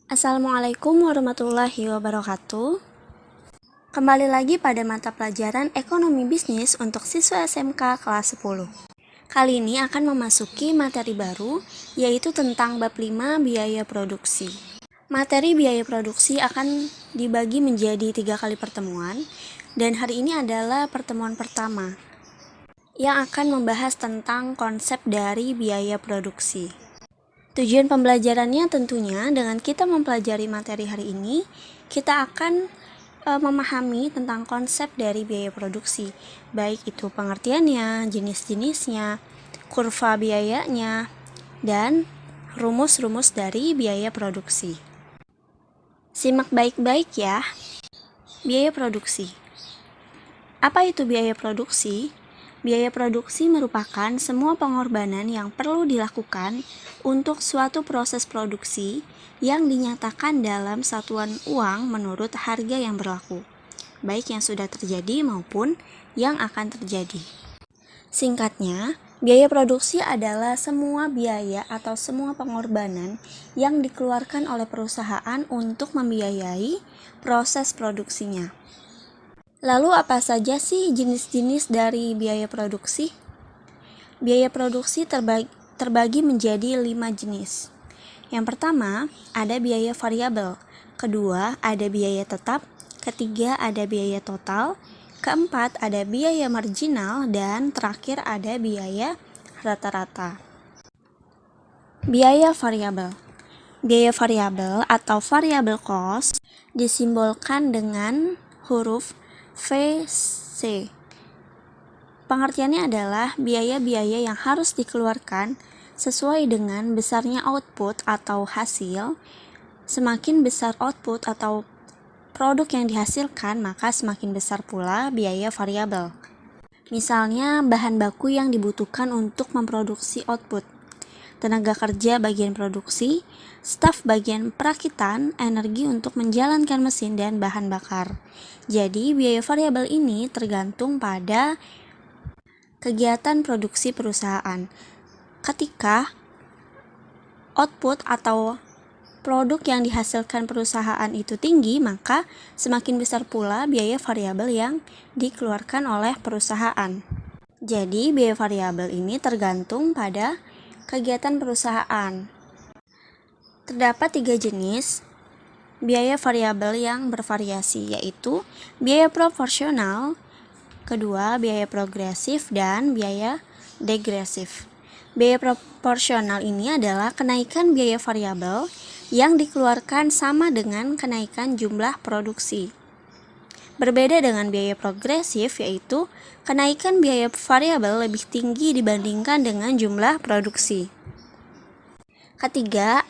Assalamualaikum warahmatullahi wabarakatuh. Kembali lagi pada mata pelajaran Ekonomi Bisnis untuk siswa SMK kelas 10. Kali ini akan memasuki materi baru, yaitu tentang bab 5 biaya produksi. Materi biaya produksi akan dibagi menjadi 3 kali pertemuan, dan hari ini adalah pertemuan pertama yang akan membahas tentang konsep dari biaya produksi. Tujuan pembelajarannya tentunya dengan kita mempelajari materi hari ini, kita akan memahami tentang konsep dari biaya produksi, baik itu pengertiannya, jenis-jenisnya, kurva biayanya, dan rumus-rumus dari biaya produksi. Simak baik-baik ya. Biaya produksi. Apa itu biaya produksi? Biaya produksi merupakan semua pengorbanan yang perlu dilakukan untuk suatu proses produksi yang dinyatakan dalam satuan uang menurut harga yang berlaku, baik yang sudah terjadi maupun yang akan terjadi. Singkatnya, biaya produksi adalah semua biaya atau semua pengorbanan yang dikeluarkan oleh perusahaan untuk membiayai proses produksinya. Lalu apa saja sih jenis-jenis dari biaya produksi? Biaya produksi terbagi menjadi 5 jenis. Yang pertama, ada biaya variabel. Kedua, ada biaya tetap. Ketiga, ada biaya total. Keempat, ada biaya marginal. Dan terakhir, ada biaya rata-rata. Biaya variabel. Biaya variabel atau variable cost disimbolkan dengan huruf VC. Pengertiannya adalah biaya-biaya yang harus dikeluarkan sesuai dengan besarnya output atau hasil. Semakin besar output atau produk yang dihasilkan, maka semakin besar pula biaya variabel. Misalnya, bahan baku yang dibutuhkan untuk memproduksi output, tenaga kerja bagian produksi, staf bagian perakitan, energi untuk menjalankan mesin, dan bahan bakar. Jadi, biaya variabel ini tergantung pada kegiatan produksi perusahaan. Ketika output atau produk yang dihasilkan perusahaan itu tinggi, maka semakin besar pula biaya variabel yang dikeluarkan oleh perusahaan. Jadi, biaya variabel ini tergantung pada kegiatan perusahaan. Terdapat 3 jenis biaya variabel yang bervariasi, yaitu biaya proporsional, kedua biaya progresif, dan biaya degresif. Biaya proporsional ini adalah kenaikan biaya variabel yang dikeluarkan sama dengan kenaikan jumlah produksi. Berbeda dengan biaya progresif, yaitu kenaikan biaya variabel lebih tinggi dibandingkan dengan jumlah produksi. Ketiga,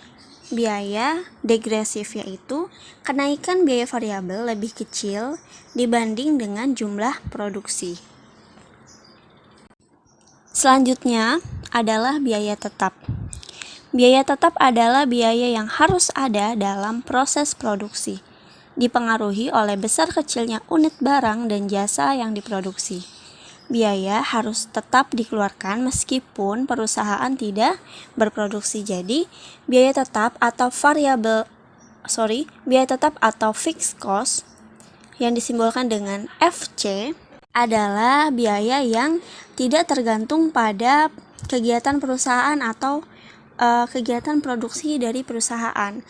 biaya degresif, yaitu kenaikan biaya variabel lebih kecil dibanding dengan jumlah produksi. Selanjutnya adalah biaya tetap. Biaya tetap adalah biaya yang harus ada dalam proses produksi, dipengaruhi oleh besar kecilnya unit barang dan jasa yang diproduksi. Biaya harus tetap dikeluarkan meskipun perusahaan tidak berproduksi. Jadi, biaya tetap atau fixed cost yang disimbolkan dengan FC adalah biaya yang tidak tergantung pada kegiatan perusahaan atau kegiatan produksi dari perusahaan.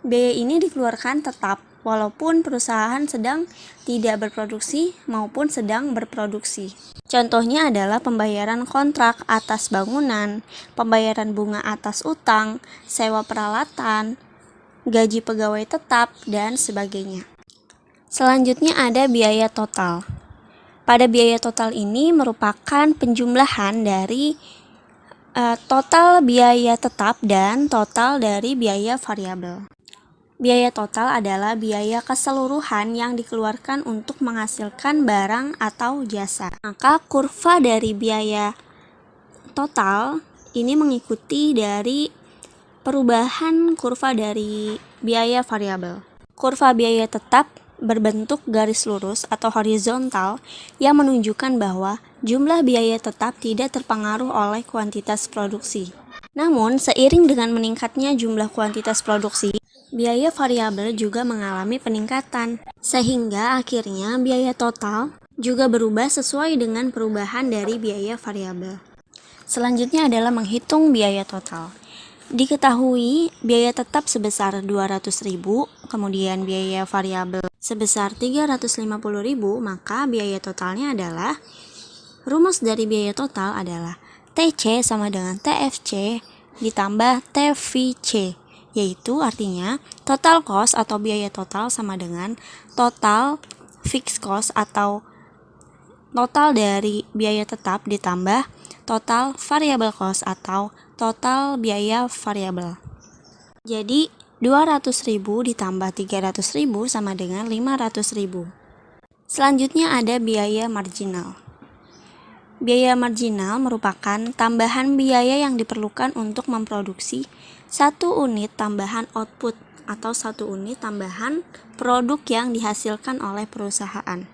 Biaya ini dikeluarkan tetap walaupun perusahaan sedang tidak berproduksi maupun sedang berproduksi. Contohnya adalah pembayaran kontrak atas bangunan, pembayaran bunga atas utang, sewa peralatan, gaji pegawai tetap, dan sebagainya. Selanjutnya ada biaya total. Pada biaya total ini merupakan penjumlahan dari total biaya tetap dan total dari biaya variabel. Biaya total adalah biaya keseluruhan yang dikeluarkan untuk menghasilkan barang atau jasa. Maka kurva dari biaya total ini mengikuti dari perubahan kurva dari biaya variabel. Kurva biaya tetap berbentuk garis lurus atau horizontal yang menunjukkan bahwa jumlah biaya tetap tidak terpengaruh oleh kuantitas produksi. Namun, seiring dengan meningkatnya jumlah kuantitas produksi, biaya variabel juga mengalami peningkatan, sehingga akhirnya biaya total juga berubah sesuai dengan perubahan dari biaya variabel. Selanjutnya adalah menghitung biaya total. Diketahui biaya tetap sebesar 200.000, kemudian biaya variabel sebesar 350.000, maka biaya totalnya adalah, rumus dari biaya total adalah TC sama dengan TFC ditambah TVC, yaitu artinya total cost atau biaya total sama dengan total fixed cost atau total dari biaya tetap ditambah total variable cost atau total biaya variabel. Jadi 200.000 ditambah 300.000 sama dengan 500.000. Selanjutnya ada biaya marginal. Biaya marginal merupakan tambahan biaya yang diperlukan untuk memproduksi satu unit tambahan output atau satu unit tambahan produk yang dihasilkan oleh perusahaan.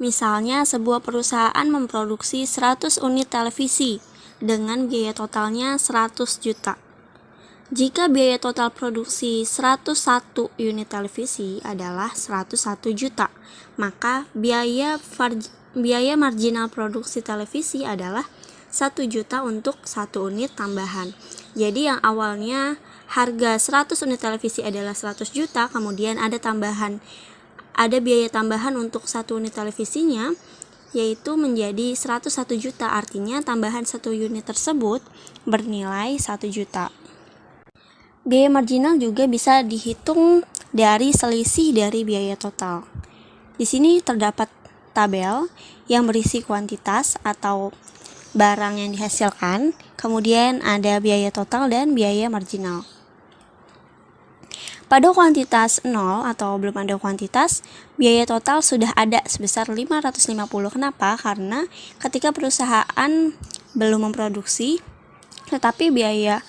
Misalnya, sebuah perusahaan memproduksi 100 unit televisi dengan biaya totalnya 100 juta. Jika biaya total produksi 101 unit televisi adalah 101 juta, maka biaya marginal produksi televisi adalah 1 juta untuk 1 unit tambahan. Jadi yang awalnya harga 100 unit televisi adalah 100 juta, kemudian ada biaya tambahan untuk 1 unit televisinya, yaitu menjadi 101 juta, artinya tambahan 1 unit tersebut bernilai 1 juta. Biaya marginal juga bisa dihitung dari selisih dari biaya total. Di sini terdapat tabel yang berisi kuantitas atau barang yang dihasilkan, kemudian ada biaya total dan biaya marginal. Pada kuantitas 0 atau belum ada kuantitas, biaya total sudah ada sebesar 550. Kenapa? Karena ketika perusahaan belum memproduksi, tetapi biaya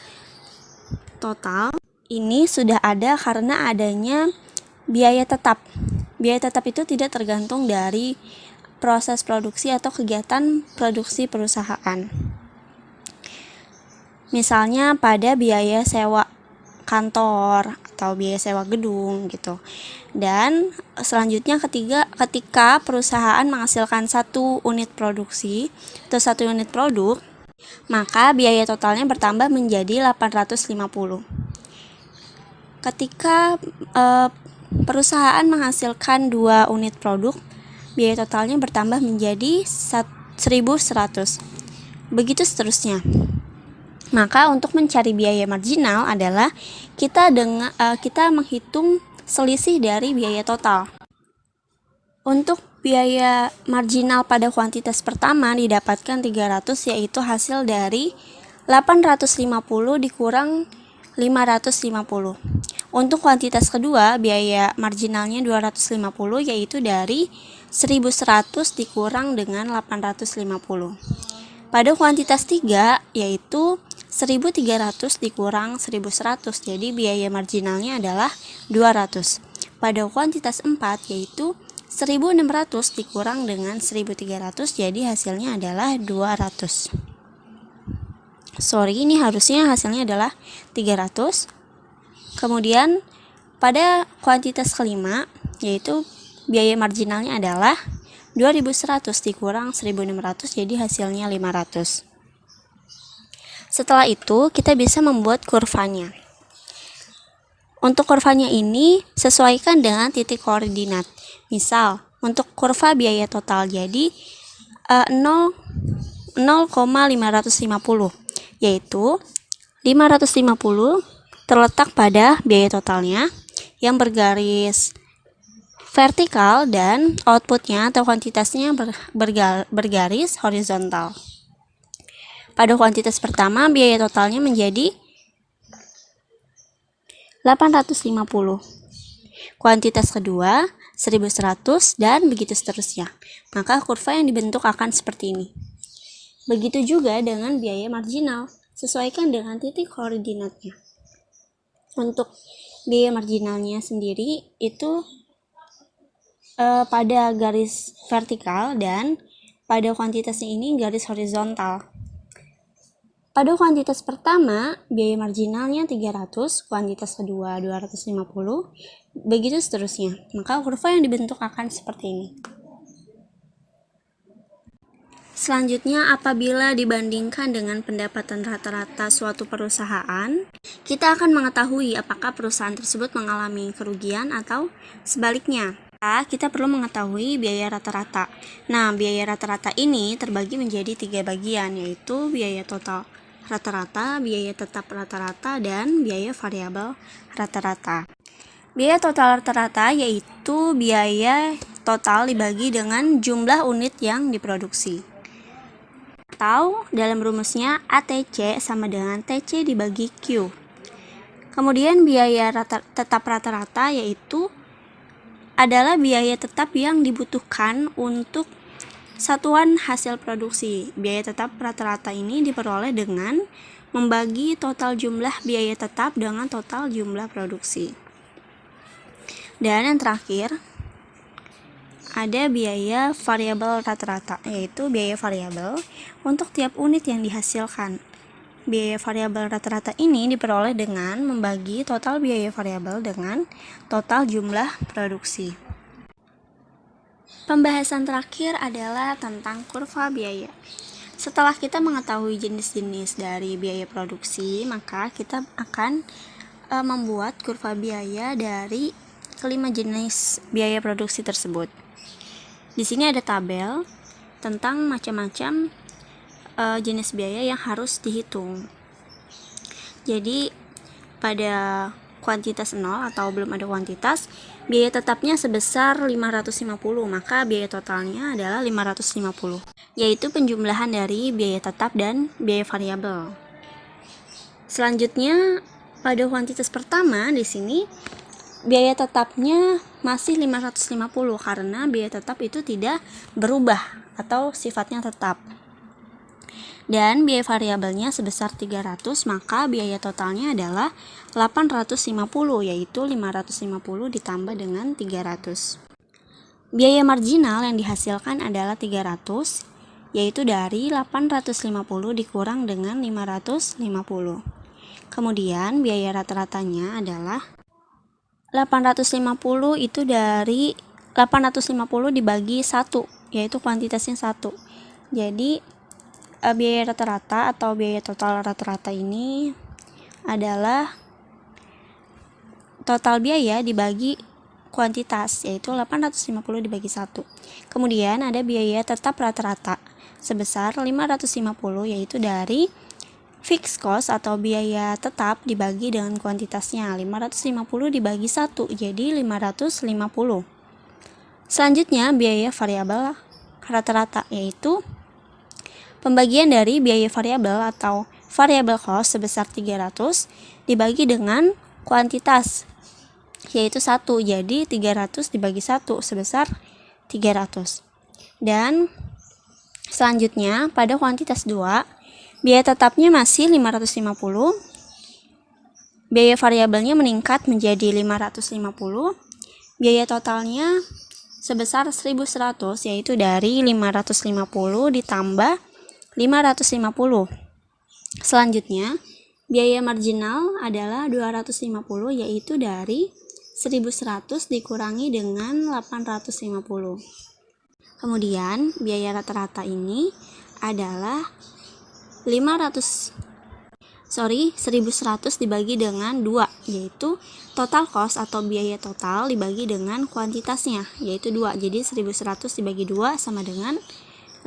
total ini sudah ada karena adanya biaya tetap. Biaya tetap itu tidak tergantung dari proses produksi atau kegiatan produksi perusahaan. Misalnya pada biaya sewa kantor atau biaya sewa gedung gitu. Dan selanjutnya ketika perusahaan menghasilkan 1 unit produksi atau 1 unit produk, maka biaya totalnya bertambah menjadi 850. Ketika perusahaan menghasilkan 2 unit produk, biaya totalnya bertambah menjadi 1.100. Begitu seterusnya. Maka untuk mencari biaya marginal adalah kita menghitung selisih dari biaya total. Untuk biaya marginal pada kuantitas pertama didapatkan 300, yaitu hasil dari 850 dikurang 550. Untuk kuantitas kedua, biaya marginalnya 250, yaitu dari 1.100 dikurang dengan 850. Pada kuantitas 3, yaitu 1.300 dikurang 1.100, jadi biaya marginalnya adalah 200. Pada kuantitas 4, yaitu 1.600 dikurang dengan 1.300, jadi hasilnya adalah 200. Ini harusnya hasilnya adalah 300. Kemudian pada kuantitas kelima, yaitu biaya marginalnya adalah 2.100 dikurang 1.600, jadi hasilnya 500. Setelah itu, kita bisa membuat kurvanya. Untuk kurvanya ini, sesuaikan dengan titik koordinat. Misal, untuk kurva biaya total, jadi 0,550, yaitu 550 terletak pada biaya totalnya yang bergaris vertikal dan outputnya atau kuantitasnya bergaris horizontal. Pada kuantitas pertama, biaya totalnya menjadi 850. Kuantitas kedua 1.100 dan begitu seterusnya. Maka kurva yang dibentuk akan seperti ini. Begitu juga dengan biaya marginal, sesuaikan dengan titik koordinatnya. Untuk biaya marginalnya sendiri itu pada garis vertikal dan pada kuantitasnya ini garis horizontal. Pada kuantitas pertama, biaya marginalnya 300, kuantitas kedua 250, begitu seterusnya. Maka kurva yang dibentuk akan seperti ini. Selanjutnya, apabila dibandingkan dengan pendapatan rata-rata suatu perusahaan, kita akan mengetahui apakah perusahaan tersebut mengalami kerugian atau sebaliknya. Kita perlu mengetahui biaya rata-rata. Nah, biaya rata-rata ini terbagi menjadi 3 bagian, yaitu biaya total rata-rata, biaya tetap rata-rata, dan biaya variabel rata-rata. Biaya total rata-rata yaitu biaya total dibagi dengan jumlah unit yang diproduksi. Atau dalam rumusnya ATC sama dengan TC dibagi Q. Kemudian biaya tetap rata-rata yaitu adalah biaya tetap yang dibutuhkan untuk satuan hasil produksi. Biaya tetap rata-rata ini diperoleh dengan membagi total jumlah biaya tetap dengan total jumlah produksi. Dan yang terakhir, ada biaya variabel rata-rata, yaitu biaya variabel untuk tiap unit yang dihasilkan. Biaya variabel rata-rata ini diperoleh dengan membagi total biaya variabel dengan total jumlah produksi. Pembahasan terakhir adalah tentang kurva biaya. Setelah kita mengetahui jenis-jenis dari biaya produksi, maka kita akan membuat kurva biaya dari kelima jenis biaya produksi tersebut. Di sini ada tabel tentang macam-macam jenis biaya yang harus dihitung. Jadi pada kuantitas 0 atau belum ada kuantitas, biaya tetapnya sebesar 550, maka biaya totalnya adalah 550, yaitu penjumlahan dari biaya tetap dan biaya variabel. Selanjutnya pada kuantitas pertama di sini biaya tetapnya masih 550 karena biaya tetap itu tidak berubah atau sifatnya tetap. Dan biaya variabelnya sebesar 300, maka biaya totalnya adalah 850, yaitu 550 ditambah dengan 300. Biaya marginal yang dihasilkan adalah 300, yaitu dari 850 dikurang dengan 550. Kemudian biaya rata-ratanya adalah 850 itu dari 850 dibagi 1, yaitu kuantitasnya 1. Jadi biaya rata-rata atau biaya total rata-rata ini adalah total biaya dibagi kuantitas, yaitu 850 dibagi 1. Kemudian ada biaya tetap rata-rata sebesar 550, yaitu dari fixed cost atau biaya tetap dibagi dengan kuantitasnya. 550 dibagi 1 jadi 550. Selanjutnya biaya variabel rata-rata, yaitu pembagian dari biaya variabel atau variable cost sebesar 300 dibagi dengan kuantitas, yaitu 1, jadi 300 dibagi 1 sebesar 300. Dan selanjutnya pada kuantitas 2, biaya tetapnya masih 550, biaya variabelnya meningkat menjadi 550, biaya totalnya sebesar 1100, yaitu dari 550 ditambah 550. Selanjutnya, biaya marginal adalah 250, yaitu dari 1100 dikurangi dengan 850. Kemudian, biaya rata-rata ini adalah 1100 dibagi dengan 2, yaitu total cost atau biaya total dibagi dengan kuantitasnya, yaitu 2. Jadi 1100 dibagi 2 sama dengan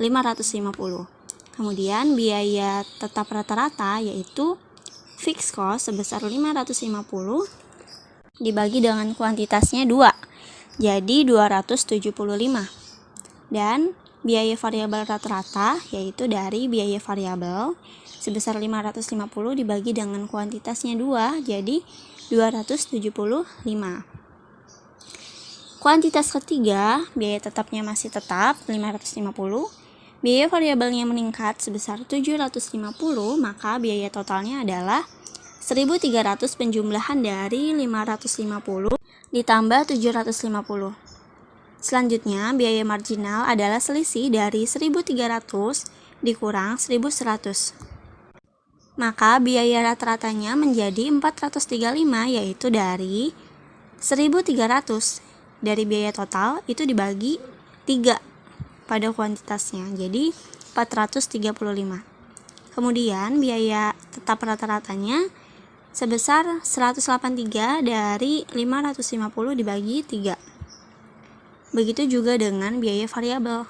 550. Kemudian biaya tetap rata-rata yaitu fixed cost sebesar 550 dibagi dengan kuantitasnya 2. Jadi 275. Dan biaya variabel rata-rata yaitu dari biaya variabel sebesar 550 dibagi dengan kuantitasnya 2, jadi 275. Kuantitas ketiga, biaya tetapnya masih tetap 550, biaya variabelnya meningkat sebesar 750, maka biaya totalnya adalah 1300 penjumlahan dari 550 ditambah 750. Selanjutnya, biaya marginal adalah selisih dari 1300 dikurang 1100. maka biaya rata-ratanya menjadi 435, yaitu dari 1.300 dari biaya total itu dibagi 3 pada kuantitasnya, jadi 435. Kemudian biaya tetap rata-ratanya sebesar 183 dari 550 dibagi 3. Begitu juga dengan biaya variabel,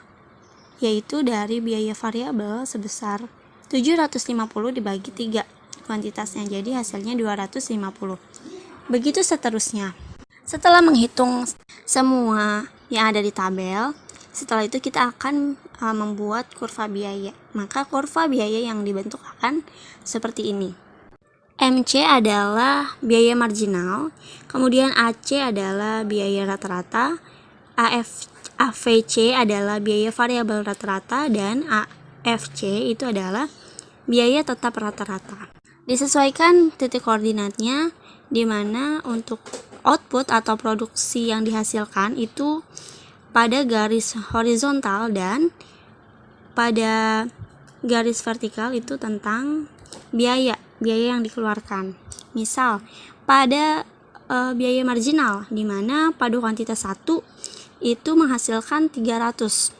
yaitu dari biaya variabel sebesar 750 dibagi 3 kuantitasnya, jadi hasilnya 250. Begitu seterusnya. Setelah menghitung semua yang ada di tabel, setelah itu kita akan membuat kurva biaya. Maka kurva biaya yang dibentuk akan seperti ini. MC adalah biaya marginal, kemudian AC adalah biaya rata-rata, AVC adalah biaya variabel rata-rata, dan AFC itu adalah biaya tetap rata-rata. Disesuaikan titik koordinatnya, di mana untuk output atau produksi yang dihasilkan itu pada garis horizontal dan pada garis vertikal itu tentang biaya yang dikeluarkan. Misal pada biaya marginal, di mana pada kuantitas 1 itu menghasilkan 300.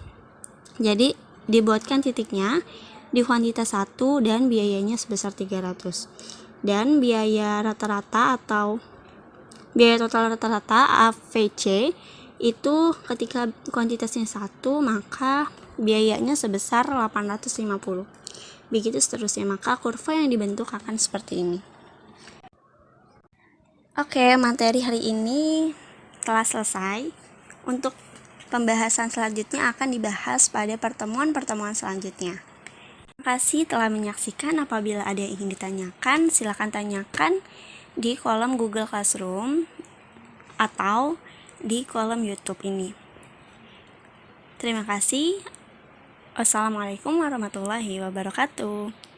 Jadi dibuatkan titiknya di kuantitas 1 dan biayanya sebesar 300. Dan biaya rata-rata atau biaya total rata-rata AVC itu ketika kuantitasnya 1, maka biayanya sebesar 850. Begitu seterusnya, maka kurva yang dibentuk akan seperti ini. Oke, materi hari ini telah selesai. Untuk pembahasan selanjutnya akan dibahas pada pertemuan-pertemuan selanjutnya. Terima kasih telah menyaksikan. Apabila ada yang ingin ditanyakan, silakan tanyakan di kolom Google Classroom atau di kolom YouTube ini. Terima kasih. Wassalamualaikum warahmatullahi wabarakatuh.